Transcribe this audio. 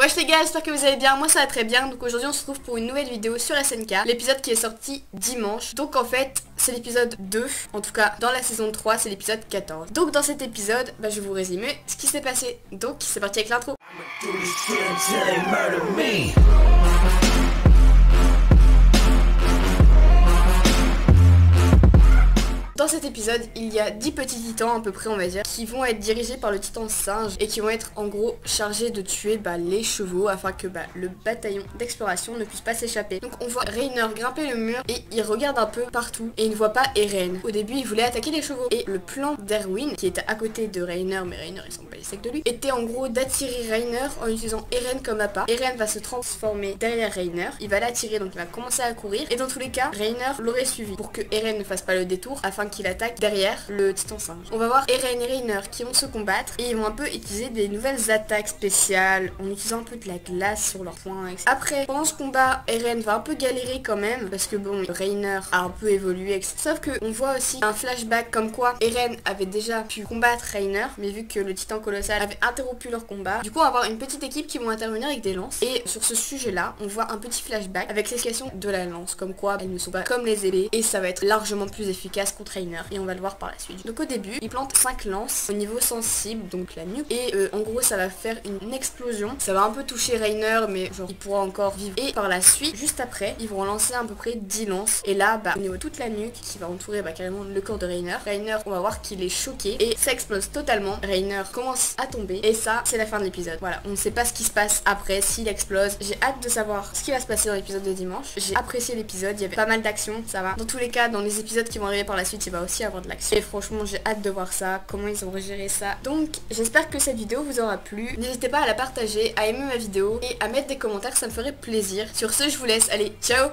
Wesh les gars, j'espère que vous allez bien, moi ça va très bien. Donc aujourd'hui on se retrouve pour une nouvelle vidéo sur SNK, l'épisode qui est sorti dimanche. Donc en fait c'est l'épisode 2, en tout cas dans la saison 3 c'est l'épisode 14. Donc dans cet épisode, je vais vous résumer ce qui s'est passé. Donc c'est parti avec l'intro. Dans cet épisode, il y a 10 petits titans à peu près on va dire, qui vont être dirigés par le titan singe et qui vont être en gros chargés de tuer les chevaux afin que le bataillon d'exploration ne puisse pas s'échapper. Donc on voit Reiner grimper le mur et il regarde un peu partout et il ne voit pas Eren. Au début il voulait attaquer les chevaux et le plan d'Erwin, qui était à côté de Reiner, mais Reiner il s'en bat les steaks de lui, était en gros d'attirer Reiner en utilisant Eren comme appât. Eren va se transformer derrière Reiner, il va l'attirer donc il va commencer à courir et dans tous les cas Reiner l'aurait suivi pour que Eren ne fasse pas le détour afin qu'il attaque derrière le titan singe. On va voir Eren et Reiner qui vont se combattre et ils vont un peu utiliser des nouvelles attaques spéciales en utilisant un peu de la glace sur leurs poings, etc. Après, pendant ce combat, Eren va un peu galérer quand même parce que bon, Reiner a un peu évolué, etc. Sauf que on voit aussi un flashback comme quoi Eren avait déjà pu combattre Reiner, mais vu que le titan colossal avait interrompu leur combat, du coup on va avoir une petite équipe qui vont intervenir avec des lances. Et sur ce sujet là, on voit un petit flashback avec l'explication de la lance, comme quoi elles ne sont pas comme les épées et ça va être largement plus efficace contre Reiner. Et on va le voir par la suite. Donc au début, il plante 5 lances au niveau sensible, donc la nuque. Et en gros, ça va faire une explosion. Ça va un peu toucher Reiner, mais genre il pourra encore vivre. Et par la suite, juste après, ils vont lancer à peu près 10 lances. Et là, au niveau de toute la nuque, qui va entourer carrément le corps de Reiner. Reiner, on va voir qu'il est choqué. Et ça explose totalement. Reiner commence à tomber. Et ça, c'est la fin de l'épisode. Voilà, on ne sait pas ce qui se passe après, s'il explose. J'ai hâte de savoir ce qui va se passer dans l'épisode de dimanche. J'ai apprécié l'épisode, il y avait pas mal d'action, ça va. Dans tous les cas, dans les épisodes qui vont arriver par la suite, il va aussi avoir de l'action et franchement j'ai hâte de voir ça, comment ils ont géré ça. Donc j'espère que cette vidéo vous aura plu, n'hésitez pas à la partager, à aimer ma vidéo et à mettre des commentaires, ça me ferait plaisir. Sur ce je vous laisse, allez ciao.